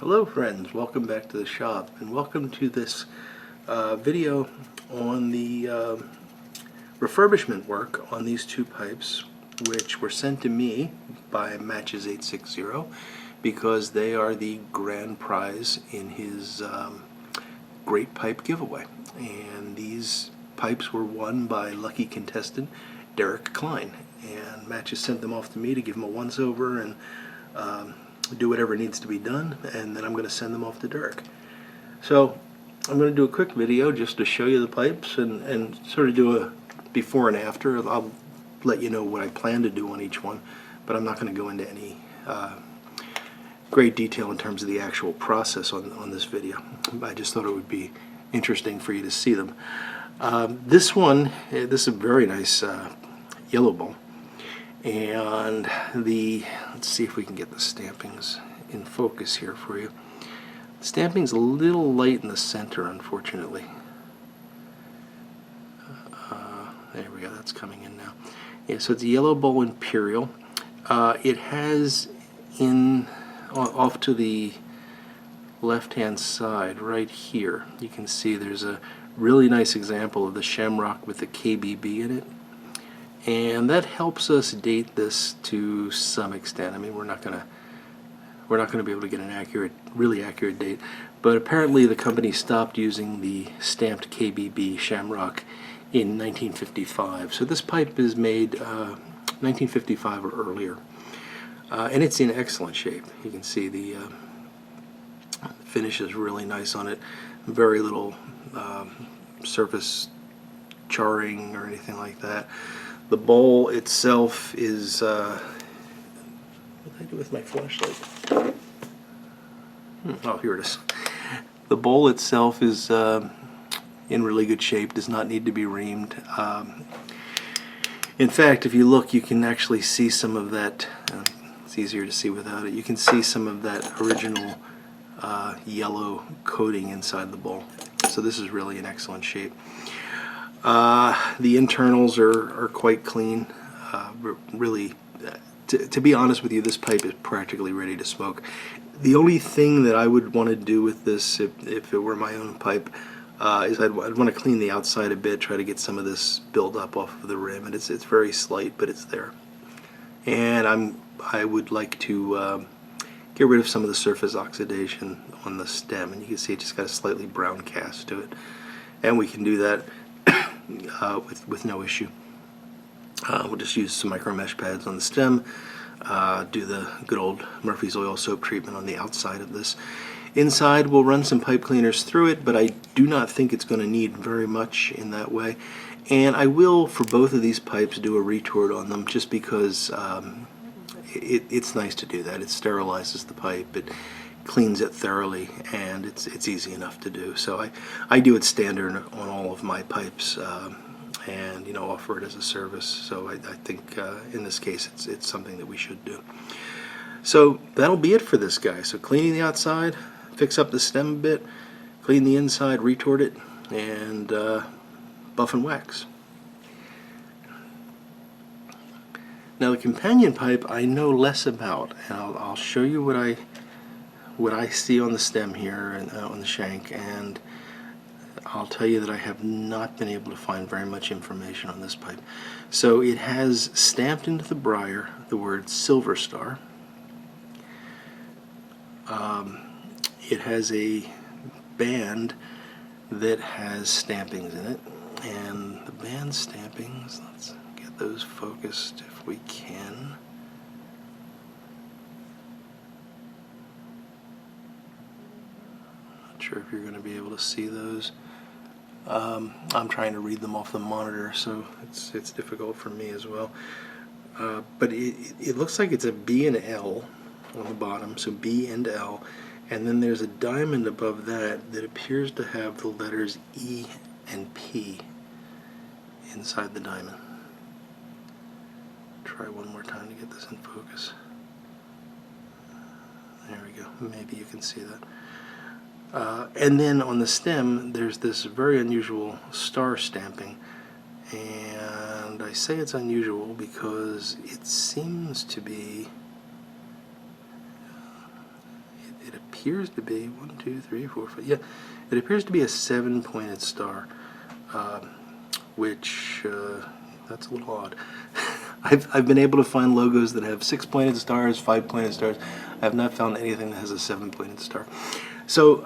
Hello friends, welcome back to the shop and welcome to this video on the refurbishment work on these two pipes, which were sent to me by Matches860 because they are the grand prize in his great pipe giveaway. And these pipes were won by lucky contestant Derrick Klein, and Matches sent them off to me to give him a once over and do whatever needs to be done, and then I'm going to send them off to Derrick. So I'm going to do a quick video just to show you the pipes and sort of do a before and after. I'll let you know what I plan to do on each one, but I'm not going to go into any great detail in terms of the actual process on this video. I just thought it would be interesting for you to see them. This is a very nice yellow bowl. And let's see if we can get the stampings in focus here for you. The stamping's a little light in the center, unfortunately. There we go, that's coming in now. Yeah, so it's a yellow bowl imperial. It has off to the left-hand side, right here, you can see there's a really nice example of the shamrock with the KBB in it. And that helps us date this to some extent. I mean, we're not gonna be able to get an really accurate date, but apparently the company stopped using the stamped KBB shamrock in 1955. So this pipe is made 1955 or earlier, and it's in excellent shape. You can see the finish is really nice on it. Very little surface charring or anything like that. The bowl itself is, what did I do with my flashlight? Oh, here it is. The bowl itself is in really good shape, does not need to be reamed. In fact, if you look, you can actually see some of that, it's easier to see without it, you can see some of that original yellow coating inside the bowl. So this is really in excellent shape. The internals are quite clean. Really, to be honest with you, this pipe is practically ready to smoke. The only thing that I would want to do with this, if it were my own pipe, is I'd want to clean the outside a bit, try to get some of this build up off of the rim, and it's very slight, but it's there. And I would like to get rid of some of the surface oxidation on the stem, and you can see it just got a slightly brown cast to it, and we can do that with no issue. We'll just use some micro mesh pads on the stem, do the good old Murphy's oil soap treatment on the outside of this. Inside we'll run some pipe cleaners through it, but I do not think it's going to need very much in that way. And I will, for both of these pipes, do a retort on them just because it's nice to do that. It sterilizes the pipe, it cleans it thoroughly, and it's easy enough to do. So I do it standard on all of my pipes, and offer it as a service. So I think in this case it's something that we should do. So that'll be it for this guy. So cleaning the outside, fix up the stem a bit, clean the inside, retort it, and buff and wax. Now the companion pipe I know less about, and I'll show you what I see on the stem here and on the shank, and I'll tell you that I have not been able to find very much information on this pipe. So it has stamped into the briar the word Silver Star. It has a band that has stampings in it, and the band stampings, let's get those focused if we can. Sure if you're going to be able to see those. I'm trying to read them off the monitor, so it's difficult for me as well. But it looks like it's a B and L on the bottom, so B and L, and then there's a diamond above that appears to have the letters E and P inside the diamond. Try one more time to get this in focus. There we go. Maybe you can see that. And then on the stem there's this very unusual star stamping, and I say it's unusual because it seems to be appears to be 1, 2, 3, 4, 5. Yeah, it appears to be a 7-pointed star, which that's a little odd. I've been able to find logos that have 6-pointed stars, 5-pointed stars. I have not found anything that has a 7-pointed star. So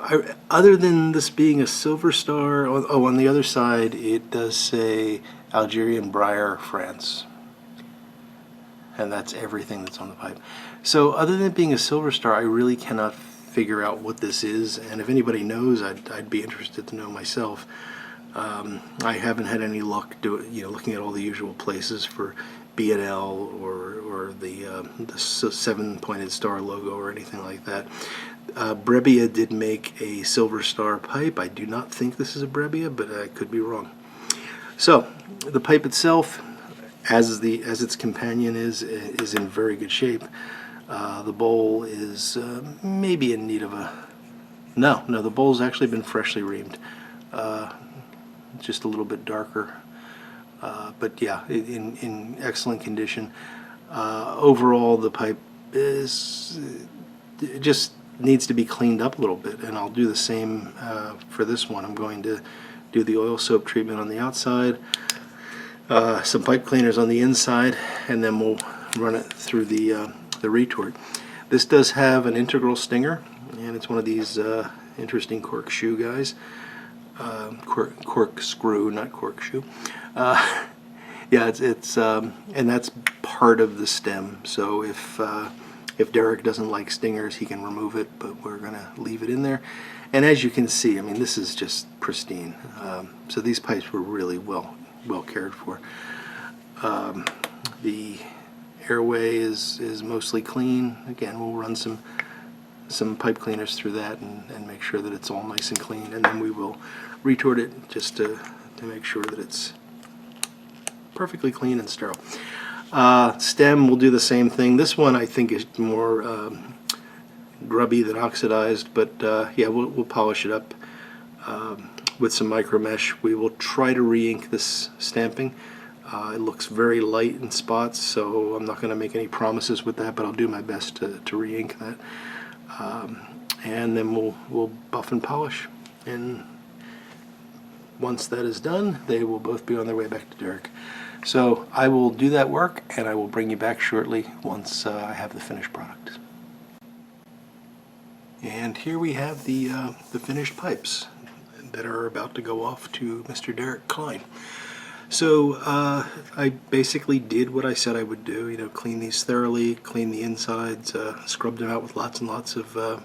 other than this being a silver star, oh, on the other side it does say Algerian Briar, France. And that's everything that's on the pipe. So other than it being a silver star, I really cannot figure out what this is, and if anybody knows, I'd be interested to know myself. I haven't had any luck looking at all the usual places for B&L or the 7-pointed star logo or anything like that. Brebbia did make a silver star pipe. I do not think this is a Brebbia, but I could be wrong. So the pipe itself, as its companion is in very good shape. The bowl is maybe in need of a... No, the bowl's actually been freshly reamed. Just a little bit darker. But yeah, in excellent condition. Overall, the pipe just needs to be cleaned up a little bit, and I'll do the same for this one. I'm going to do the oil soap treatment on the outside, some pipe cleaners on the inside, and then we'll run it through the retort. This does have an integral stinger, and it's one of these interesting corkscrew guys. Corkscrew, not corkscrew. Yeah, it's and that's part of the stem. So if Derrick doesn't like stingers, he can remove it, but we're gonna leave it in there. And as you can see, I mean, this is just pristine. So these pipes were really well cared for. The airway is mostly clean. Again, we'll run some pipe cleaners through that and make sure that it's all nice and clean, and then we will retort it just to make sure that it's perfectly clean and sterile. Stem, we'll do the same thing. This one I think is more grubby than oxidized, but yeah, we'll polish it up with some micro mesh. We will try to re-ink this stamping. It looks very light in spots, so I'm not going to make any promises with that, but I'll do my best to re-ink that. And then we'll buff and polish, and once that is done, they will both be on their way back to Derrick. So I will do that work, and I will bring you back shortly once I have the finished product. And here we have the finished pipes that are about to go off to Mr. Derrick Klein. So I basically did what I said I would do, clean these thoroughly, clean the insides, scrubbed them out with lots and lots of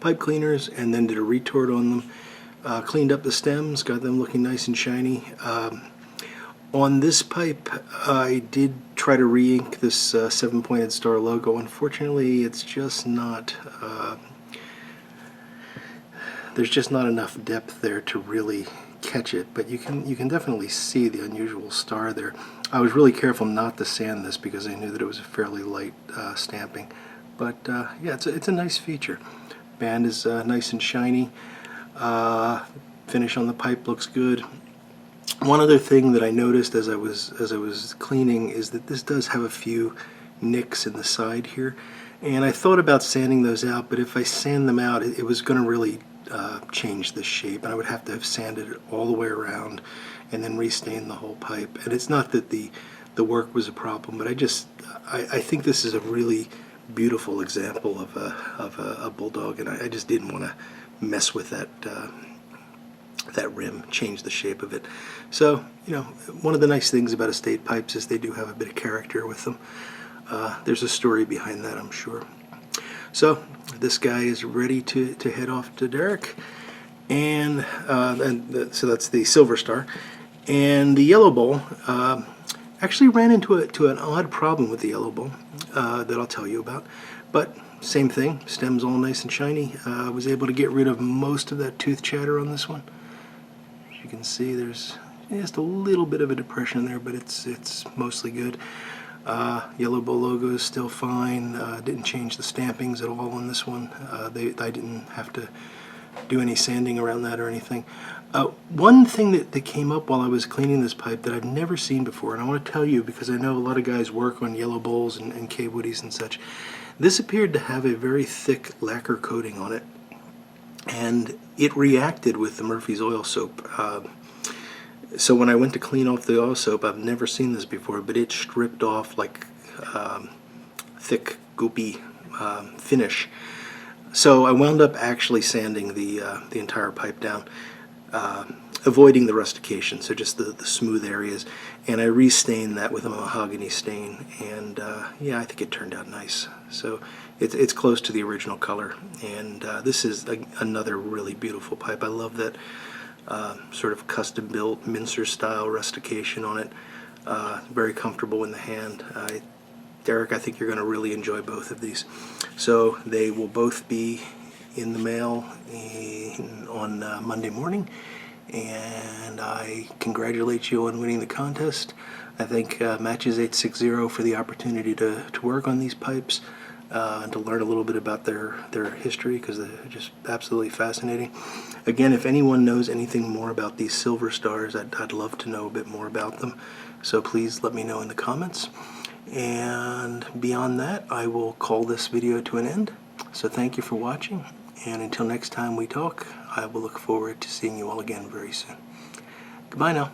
pipe cleaners, and then did a retort on them. Cleaned up the stems, got them looking nice and shiny. On this pipe, I did try to re-ink this 7-pointed star logo. Unfortunately, it's just not... there's just not enough depth there to really catch it, but you can definitely see the unusual star there. I was really careful not to sand this because I knew that it was a fairly light stamping, but yeah, it's a nice feature. Band is nice and shiny. Finish on the pipe looks good. One other thing that I noticed as I was cleaning is that this does have a few nicks in the side here, and I thought about sanding those out, but if I sand them out, it was going to really change the shape, and I would have to have sanded it all the way around and then restain the whole pipe. And it's not that the work was a problem, but I think this is a really beautiful example of a bulldog, and I just didn't want to mess with that rim, change the shape of it. So one of the nice things about estate pipes is they do have a bit of character with them. There's a story behind that, I'm sure. So this guy is ready to head off to Derrick, and so that's the silver star. And the yellow bowl, actually ran into an odd problem with the yellow bowl that I'll tell you about, but same thing, stem's all nice and shiny. I was able to get rid of most of that tooth chatter on this one. As you can see, there's just a little bit of a depression there, but it's mostly good. Yellow bowl logo is still fine. Didn't change the stampings at all on this one. I didn't have to do any sanding around that or anything. One thing that came up while I was cleaning this pipe that I've never seen before, and I want to tell you because I know a lot of guys work on yellow bowls and K-Woodies and such. This appeared to have a very thick lacquer coating on it. and it reacted with the Murphy's oil soap. So when I went to clean off the oil soap, I've never seen this before, but it stripped off like thick, goopy finish. So I wound up actually sanding the entire pipe down, avoiding the rustication, so just the smooth areas, and I restained that with a mahogany stain, and yeah, I think it turned out nice. So it's close to the original color, and this is another really beautiful pipe. I love that sort of custom built mincer style rustication on it. Very comfortable in the hand. Derrick, I think you're going to really enjoy both of these. So they will both be in the mail on Monday morning, and I congratulate you on winning the contest. I thank Matches860 for the opportunity to work on these pipes and to learn a little bit about their history, because they're just absolutely fascinating. Again, if anyone knows anything more about these silver stars, I'd love to know a bit more about them. So please let me know in the comments. And beyond that, I will call this video to an end. So thank you for watching, and until next time we talk, I will look forward to seeing you all again very soon. Goodbye now.